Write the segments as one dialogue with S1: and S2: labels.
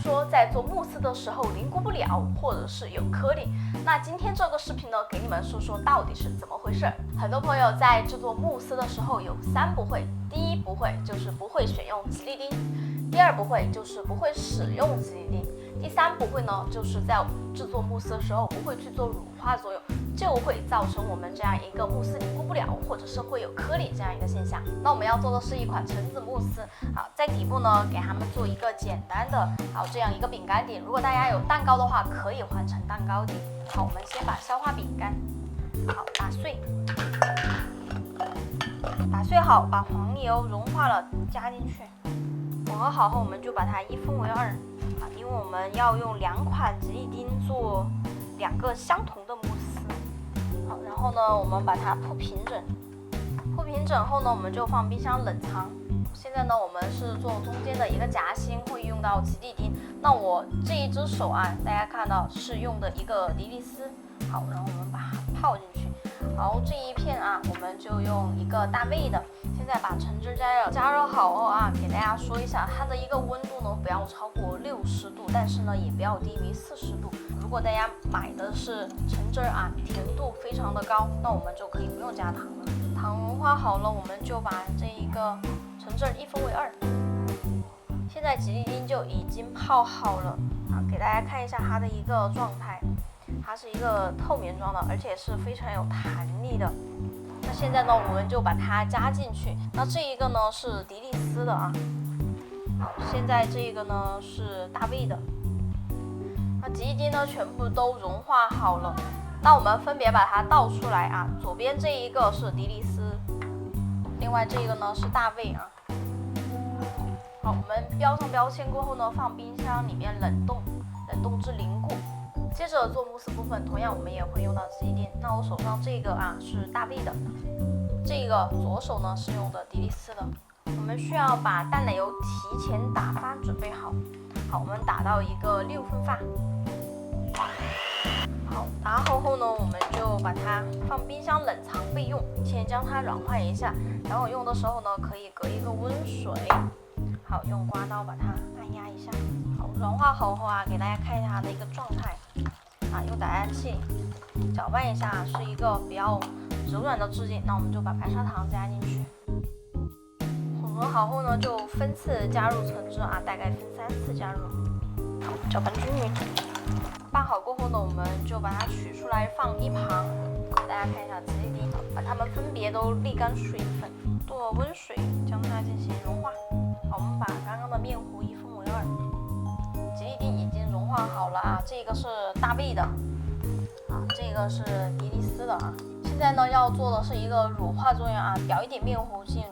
S1: 说在做慕斯的时候凝固不了，或者是有颗粒。那今天这个视频呢，给你们说说到底是怎么回事。很多朋友在制作慕斯的时候有3不会，第一不会就是不会选用吉利丁，第二不会就是不会使用吉利丁，第3不会呢就是在制作慕斯的时候不会去做乳化作用，就会造成我们这样一个慕斯凝固不了，或者是会有颗粒这样一个现象。那我们要做的是一款橙子慕斯，好，在底部呢给它们做一个简单的这样一个饼干底。如果大家有蛋糕的话，可以换成蛋糕底。好，我们先把消化饼干打碎，打碎好，把黄油融化了加进去，混合好后，我们就把它一分为2。因为我们要用2款吉利丁做2个相同的慕斯。好，然后呢，我们把它铺平整，铺平整后呢，我们就放冰箱冷藏。现在呢，我们是做中间的一个夹心，会用到吉利丁。那我这一只手大家看到是用的一个迪丽斯。好，然后我们把它泡进去。好，这一片我们就用一个大味的。现在把橙汁加热好后给大家说一下它的一个温度呢，不要超过60度，但是呢也不要低于40度。如果大家买的是橙汁甜度非常的高，那我们就可以不用加糖了。糖融化好了，我们就把这一个橙汁一分为2。现在吉利丁就已经泡好了给大家看一下它的一个状态，它是一个透明状的，而且是非常有弹力的。那现在呢，我们就把它加进去。那这一个呢是迪丽斯的好，现在这个呢是大味的。那吉利丁呢全部都融化好了。那我们分别把它倒出来左边这一个是迪丽斯，另外这个呢是大味好，我们标上标签过后呢，放冰箱里面冷冻至凝固。接着做慕斯部分，同样我们也会用到吉利丁。那我手上这个是大味的，这个左手呢是用的迪丽斯的。我们需要把淡奶油提前打发准备好。好，我们打到一个6分发。好，打好后呢，我们就把它放冰箱冷藏备用，先将它软化一下，然后用的时候呢，可以隔一个温水。好，用刮刀把它按压一下。好，软化好后给大家看一下它的一个状态用打压器搅拌一下，是一个比较柔软的质地。那我们就把白砂糖加进去，混合好后呢，就分次加入橙汁大概分3次加入。好，搅拌均匀。拌好过后呢，我们就把它取出来放一旁。大家看一下吉利丁，把它们分别都沥干水分，做温水将它进行融化。好，我们把刚刚的面糊一分为2。吉利丁已经融化好了这个是大味的这个是迪丽斯的现在呢要做的是一个乳化作用舀一点面糊进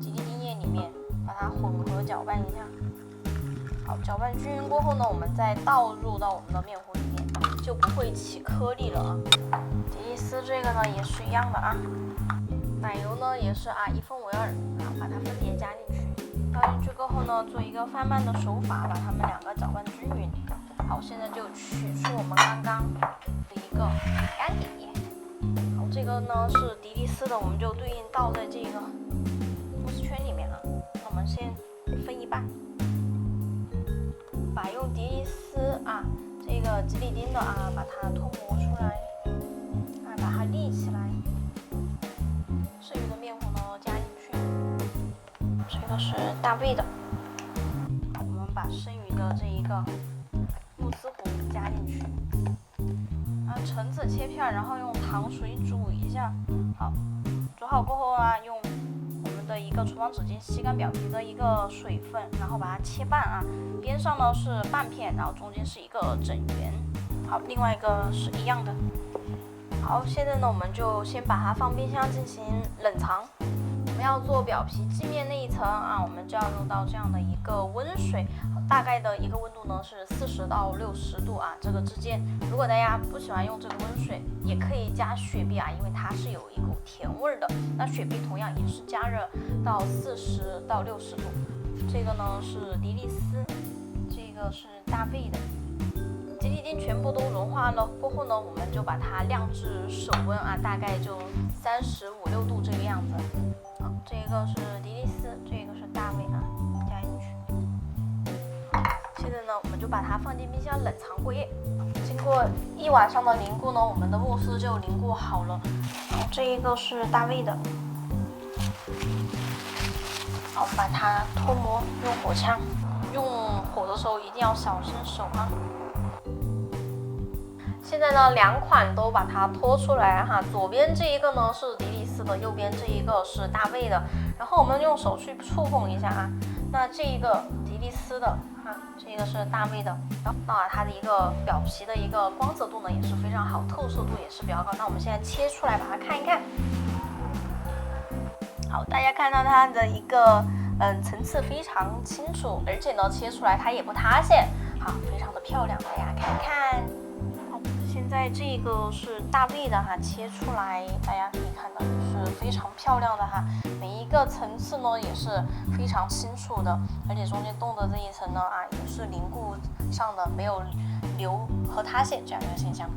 S1: 吉利丁液里面，把它混合搅拌一下。好，搅拌均匀过后呢，我们再倒入到我们的面糊里面，就不会起颗粒了迪丽斯这个呢也是一样的奶油呢也是1分为2把它分别加进去。倒进去过后呢，做一个翻拌的手法，把它们2个搅拌均匀。好，现在就取出我们刚刚的一个干底。好，这个呢是迪丽斯的，我们就对应倒在这个慕斯圈里面了。那我们先分一半，把用迪丽斯这个吉利丁的把它脱模出来，把它立起来。剩余的面糊呢加进去。这个是大味的，我们把剩余的这一个慕斯糊加进去，橙子切片，然后用糖水煮一下。好，煮好过后用我们的一个厨房纸巾吸干表皮的一个水分，然后把它切半边上呢是半片，然后中间是一个整圆。好，另外一个是一样的。好，现在呢我们就先把它放冰箱进行冷藏。我们要做表皮镜面那一层我们就要用到这样的一个温水，大概的一个温度呢是40到60度这个之间。如果大家不喜欢用这个温水，也可以加雪碧因为它是有一股甜味的。那雪碧同样也是加热到40到60度。这个呢是迪丽斯，这个是大味的。吉利丁全部都融化了过后呢，我们就把它晾至手温大概就35、6度这个样子。这个是迪丽斯，这个是大味加进去。现在呢，我们就把它放进冰箱冷藏过夜。经过1晚上的凝固呢，我们的慕斯就凝固好了。这一个是大卫的，好，把它脱模，用火枪，用火的时候一定要小心手啊。现在呢，2款都把它拖出来哈，左边这一个呢是迪丽斯的，右边这一个是大卫的。然后我们用手去触碰一下啊，那这一个迪丽斯的啊，这个是大卫的，那它的一个表皮的一个光泽度呢也是非常好，透射度也是比较高。那我们现在切出来把它看一看。好，大家看到它的一个层次非常清楚，而且呢切出来它也不塌陷，好，非常的漂亮，大家看看。现在这个是大卫的哈，切出来大家可以看到也是非常漂亮的哈，每一个层次呢也是非常清楚的，而且中间洞的这一层呢也是凝固上的，没有流和塌陷这样一个现象。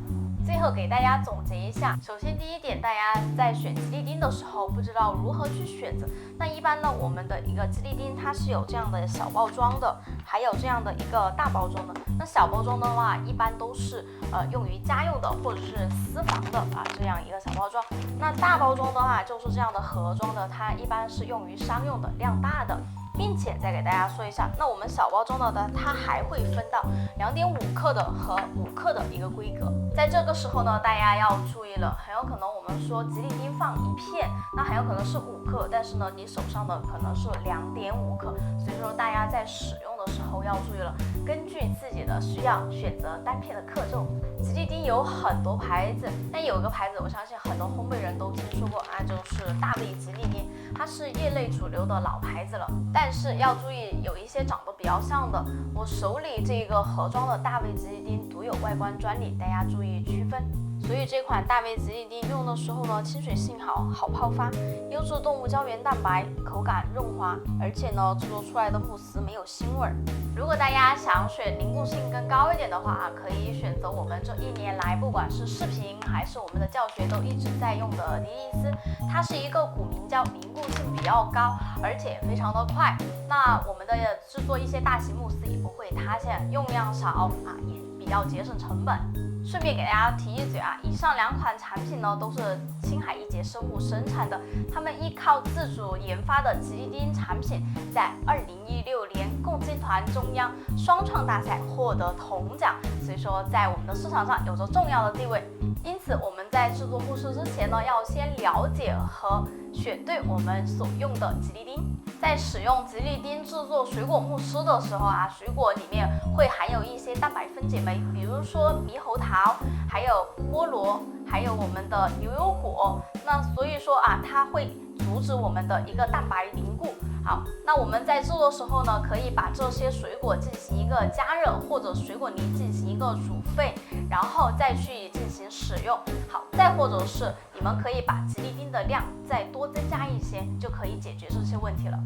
S1: 最后给大家总结一下，首先第一点，大家在选吉利丁的时候不知道如何去选择。那一般呢，我们的一个吉利丁它是有这样的小包装的，还有这样的一个大包装的。那小包装的话，一般都是用于家用的或者是私房的这样一个小包装。那大包装的话，就是这样的盒装的，它一般是用于商用的，量大的。并且再给大家说一下，那我们小包装的呢，它还会分到2.5克的和5克的一个规格。在这个时候呢，大家要注意了，很有可能我们说吉利丁放1片，那很有可能是5克，但是呢，你手上的可能是2.5克，所以说大家在使用的时候要注意了，根据自己的需要选择单片的克重。吉利丁有很多牌子，但有一个牌子我相信很多烘焙人都听说过就是大卫吉利丁，它是业内主流的老牌子了。但是要注意，有一些长得比较像的，我手里这个盒装的大卫吉利丁独有外观专利，大家注意区分。所以这款大卫吉利丁用的时候呢，亲水性好，好泡发，优质动物胶原蛋白，口感润滑，而且呢制作出来的慕斯没有腥味儿。如果大家想选凝固性更高一点的话可以选择我们这1年来不管是视频还是我们的教学都一直在用的迪丽斯，它是一个古名叫凝固性比较高，而且非常的快。那我们的制作一些大型慕斯也不会塌陷，用量少也比较节省成本。顺便给大家提一嘴以上2款产品呢都是青海一节生物生产的，他们依靠自主研发的吉利丁产品，在2016年共青团中央双创大赛获得铜奖，所以说在我们的市场上有着重要的地位。因此我们在制作慕斯之前呢，要先了解和选对我们所用的吉利丁。在使用吉利丁制作水果慕斯的时候水果里面会含有一些蛋白分解酶，比如说猕猴桃，还有菠萝，还有我们的牛油果。那所以说它会阻止我们的一个蛋白凝固。好，那我们在制作的时候呢，可以把这些水果进行一个加热，或者水果泥进行一个煮沸，然后再去进行使用。好，再或者是你们可以把吉利丁的量再多增加一些，就可以解决这些问题了。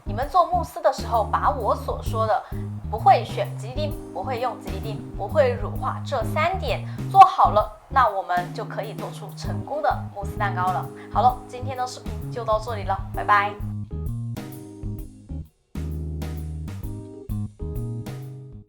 S1: 你们做慕斯的时候，把我所说的不会选吉利丁，不会用吉利丁，不会乳化这3点做好了，那我们就可以做出成功的慕斯蛋糕了。好了，今天的视频就到这里了，拜拜。